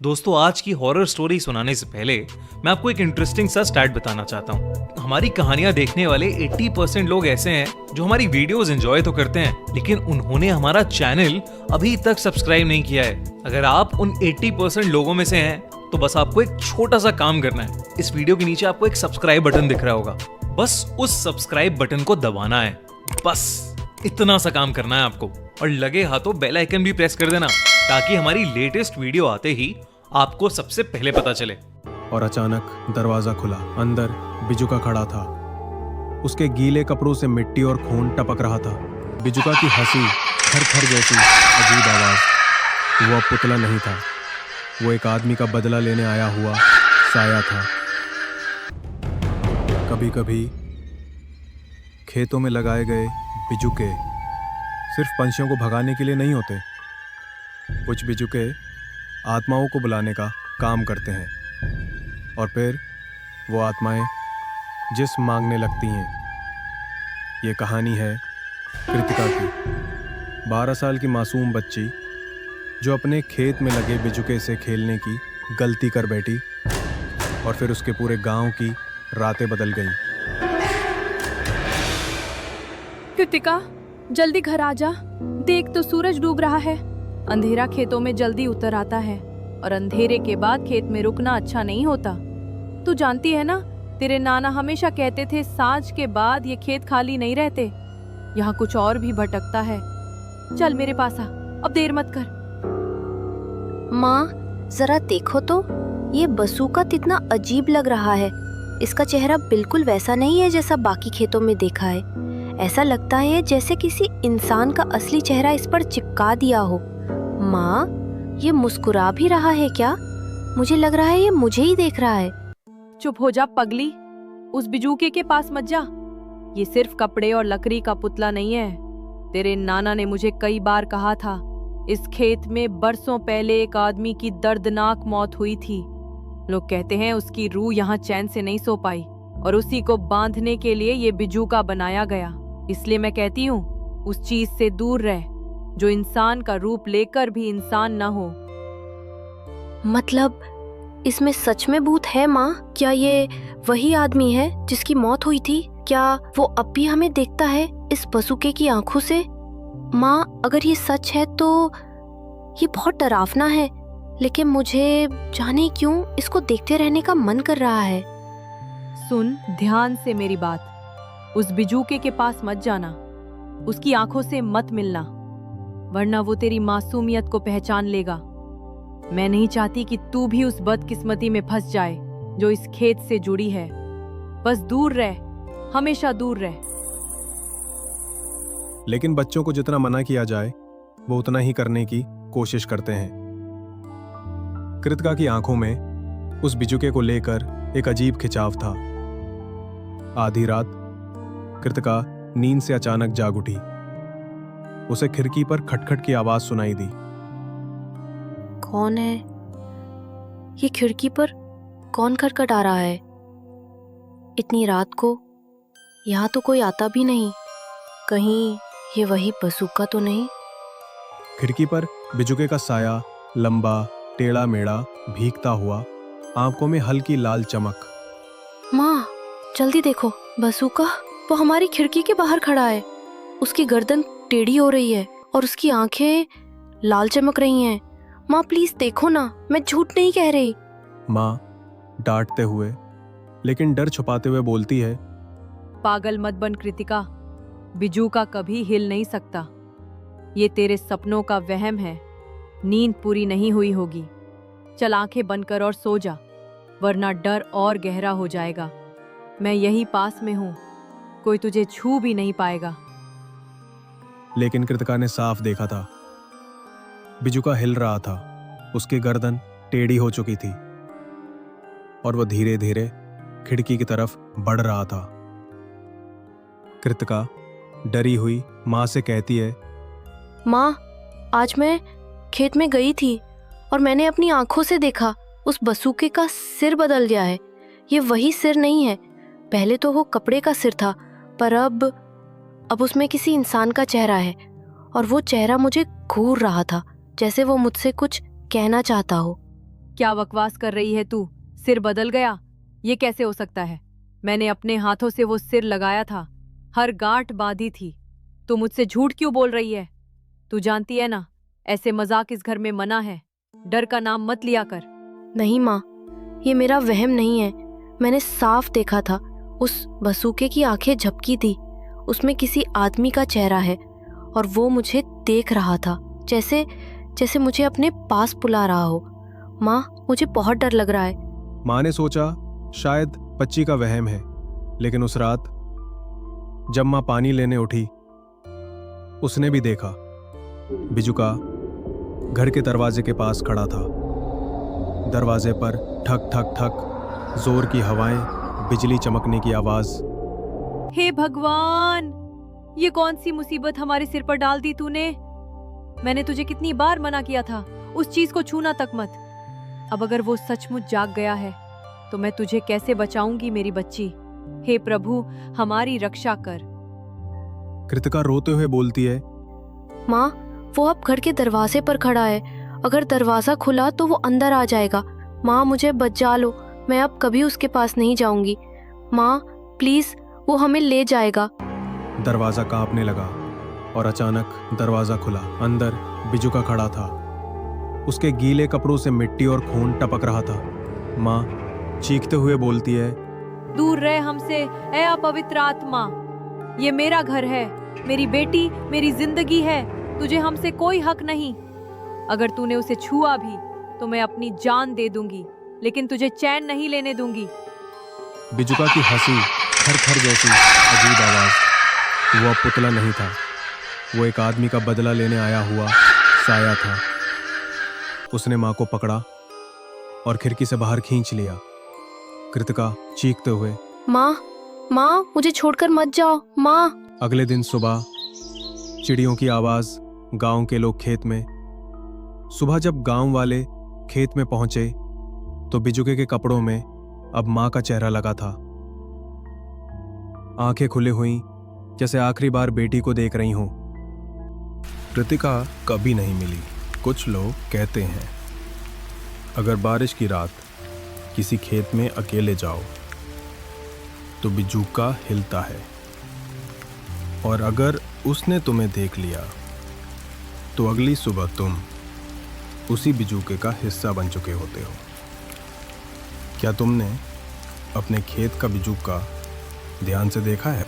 दोस्तों, आज की हॉरर स्टोरी सुनाने से पहले मैं आपको एक इंटरेस्टिंग सा स्टैट बताना चाहता हूँ। हमारी कहानियां देखने वाले 80% लोग ऐसे हैं जो हमारी वीडियोस एंजॉय तो करते हैं, लेकिन उन्होंने हमारा चैनल अभी तक सब्सक्राइब नहीं किया है। अगर आप उन 80% लोगों में से हैं तो बस आपको एक छोटा सा काम करना है। इस वीडियो के नीचे आपको एक सब्सक्राइब बटन दिख रहा होगा, बस उस सब्सक्राइब बटन को दबाना है। बस इतना सा काम करना है आपको, और लगे हाथों बेल आइकन भी प्रेस कर देना ताकि हमारी लेटेस्ट वीडियो आते ही आपको सबसे पहले पता चले। और अचानक दरवाजा खुला। अंदर बिजुका खड़ा था। उसके गीले कपड़ों से मिट्टी और खून टपक रहा था। बिजुका की हंसी, थर-थर जैसी अजीब आवाज। वो अब पुतला नहीं था, वो एक आदमी का बदला लेने आया हुआ साया था। कभी-कभी खेतों में लगाए गए बिजुके सिर्फ पंछियों को भगाने के लिए नहीं होते। कुछ बिजुके आत्माओं को बुलाने का काम करते हैं, और फिर वो आत्माएं जिस्म मांगने लगती हैं। ये कहानी है कृतिका की, 12 साल की मासूम बच्ची जो अपने खेत में लगे बिजुके से खेलने की गलती कर बैठी, और फिर उसके पूरे गांव की रातें बदल गईं। कृतिका, जल्दी घर आ जा। देख तो सूरज डूब रहा है। अंधेरा खेतों में जल्दी उतर आता है, और अंधेरे के बाद खेत में रुकना अच्छा नहीं होता। तू जानती है ना, तेरे नाना हमेशा कहते थे सांझ के बाद ये खेत खाली नहीं रहते, यहाँ कुछ और भी भटकता है। चल मेरे पास आ, अब देर मत कर। माँ, जरा देखो तो, ये बसूका कितना अजीब लग रहा है। इसका चेहरा बिल्कुल वैसा नहीं है जैसा बाकी खेतों में देखा है। ऐसा लगता है जैसे किसी इंसान का असली चेहरा इस पर चिपका दिया हो। माँ, ये मुस्कुरा भी रहा है क्या? मुझे लग रहा है ये मुझे ही देख रहा है। चुप हो जा पगली, उस बिजूके के पास मत जा। ये सिर्फ कपड़े और लकड़ी का पुतला नहीं है। तेरे नाना ने मुझे कई बार कहा था, इस खेत में बरसों पहले एक आदमी की दर्दनाक मौत हुई थी। लोग कहते हैं उसकी रूह यहाँ चैन से नहीं सो पाई, और उसी को बांधने के लिए ये बिजूका बनाया गया। इसलिए मैं कहती हूँ, उस चीज से दूर रह जो इंसान का रूप लेकर भी इंसान न हो। मतलब इसमें सच में भूत है माँ? क्या ये वही आदमी है जिसकी मौत हुई थी? क्या वो अब भी हमें देखता है इस बसूके की आंखों से? माँ, अगर ये सच है तो ये बहुत डरावना है, लेकिन मुझे जाने क्यों इसको देखते रहने का मन कर रहा है। सुन ध्यान से मेरी बात, उस बिजूके के पास मत जाना, उसकी आंखों से मत मिलना, वरना वो तेरी मासूमियत को पहचान लेगा। मैं नहीं चाहती कि तू भी उस बदकिस्मती में फंस जाए जो इस खेत से जुड़ी है। बस दूर रह, हमेशा दूर रह। लेकिन बच्चों को जितना मना किया जाए वो उतना ही करने की कोशिश करते हैं। कृतिका की आंखों में उस बिजुके को लेकर एक अजीब खिंचाव था। आधी रात कृतिका नींद से अचानक जाग उठी। उसे खिड़की पर खटखट की आवाज सुनाई दी। कौन है? ये खिड़की पर कौन खटखटा रहा है? इतनी रात को यहाँ तो कोई आता भी नहीं। कहीं ये वही बसूका तो नहीं? खिड़की पर बिजुके का साया, लंबा टेढ़ा मेढ़ा भीगता हुआ, आंखों में हल्की लाल चमक। माँ, जल्दी देखो, बसूका वो हमारी खिड़की के बाहर खड़ा है। उसकी गर्दन टेढ़ी हो रही है और उसकी आंखें लाल चमक रही हैं। माँ प्लीज देखो ना, मैं झूठ नहीं कह रही। माँ डांटते हुए लेकिन डर छुपाते हुए बोलती है, पागल मत बन कृतिका, बिजूका कभी हिल नहीं सकता। ये तेरे सपनों का वहम है, नींद पूरी नहीं हुई होगी। चल आंखें बंद कर और सो जा, वरना डर और गहरा हो जाएगा। मैं यही पास में हूँ, कोई तुझे छू भी नहीं पाएगा। लेकिन कृतिका ने साफ देखा था, बिजुका हिल रहा था। उसकी गर्दन टेढ़ी हो चुकी थी और वह धीरे धीरे खिड़की की तरफ बढ़ रहा था। कृतिका डरी हुई माँ से कहती है, माँ, आज मैं खेत में गई थी और मैंने अपनी आंखों से देखा, उस बसूके का सिर बदल गया है। ये वही सिर नहीं है। पहले तो वो कपड़े का सिर था, पर अब उसमें किसी इंसान का चेहरा है, और वो चेहरा मुझे घूर रहा था, जैसे वो मुझसे कुछ कहना चाहता हो। क्या बकवास कर रही है तू? सिर बदल गया? ये कैसे हो सकता है? मैंने अपने हाथों से वो सिर लगाया था, हर गांठ बांधी थी। तू मुझसे झूठ क्यों बोल रही है? तू जानती है ना, ऐसे मजाक इस घर में मना है। डर का नाम मत लिया कर। नहीं माँ, ये मेरा वहम नहीं है। मैंने साफ देखा था, उस बसूके की आंखें झपकी थी। उसमें किसी आदमी का चेहरा है और वो मुझे देख रहा था, जैसे जैसे मुझे अपने पास बुला रहा हो। माँ, मुझे बहुत डर लग रहा है। माँ ने सोचा शायद बच्ची का वहम है, लेकिन उस रात जब माँ पानी लेने उठी, उसने भी देखा बिजुका घर के दरवाजे के पास खड़ा था। दरवाजे पर ठक ठक ठक जोर की हवाएं, बिजली चमकने की आवाज। हे भगवान, ये कौन सी मुसीबत हमारे सिर पर डाल दी तूने? मैंने तुझे कितनी बार मना किया था, उस चीज को छूना तक मत। अब अगर वो सचमुच जाग गया है तो मैं तुझे कैसे बचाऊंगी मेरी बच्ची? हे प्रभु, हमारी रक्षा कर। कृतिका रोते हुए बोलती है, माँ, वो अब घर के दरवाजे पर खड़ा है। अगर दरवाजा खुला तो वो अंदर आ जाएगा। माँ, मुझे बचा लो, मैं अब कभी उसके पास नहीं जाऊंगी। माँ प्लीज, वो हमें ले जाएगा। दरवाजा कांपने लगा और अचानक दरवाजा खुला। अंदर बिजुका खड़ा था। उसके गीले कपड़ों से मिट्टी और खून टपक रहा था। माँ चीखते हुए बोलती है, दूर रहे हमसे, ऐ अपवित्र आत्मा। ये मेरा घर है, मेरी बेटी, मेरी जिंदगी है। तुझे हमसे कोई हक नहीं। अगर तूने उसे छुआ भी तो मैं अपनी जान दे दूंगी, लेकिन तुझे चैन नहीं लेने दूंगी। बिजुका की हंसी, खर खर जैसी अजीब आवाज। वो अब पुतला नहीं था, वो एक आदमी का बदला लेने आया हुआ साया था। उसने माँ को पकड़ा और खिड़की से बाहर खींच लिया। कृतिका चीखते हुए, माँ, माँ, मुझे छोड़कर मत जाओ माँ। अगले दिन सुबह चिड़ियों की आवाज, गांव के लोग खेत में। सुबह जब गांव वाले खेत में पहुंचे तो बिजुके के कपड़ों में अब माँ का चेहरा लगा था। आंखें खुली हुई, जैसे आखिरी बार बेटी को देख रही हूं। कृतिका कभी नहीं मिली। कुछ लोग कहते हैं अगर बारिश की रात किसी खेत में अकेले जाओ तो बिजुका हिलता है, और अगर उसने तुम्हें देख लिया तो अगली सुबह तुम उसी बिजुके का हिस्सा बन चुके होते हो। क्या तुमने अपने खेत का बिजुका ध्यान से देखा है?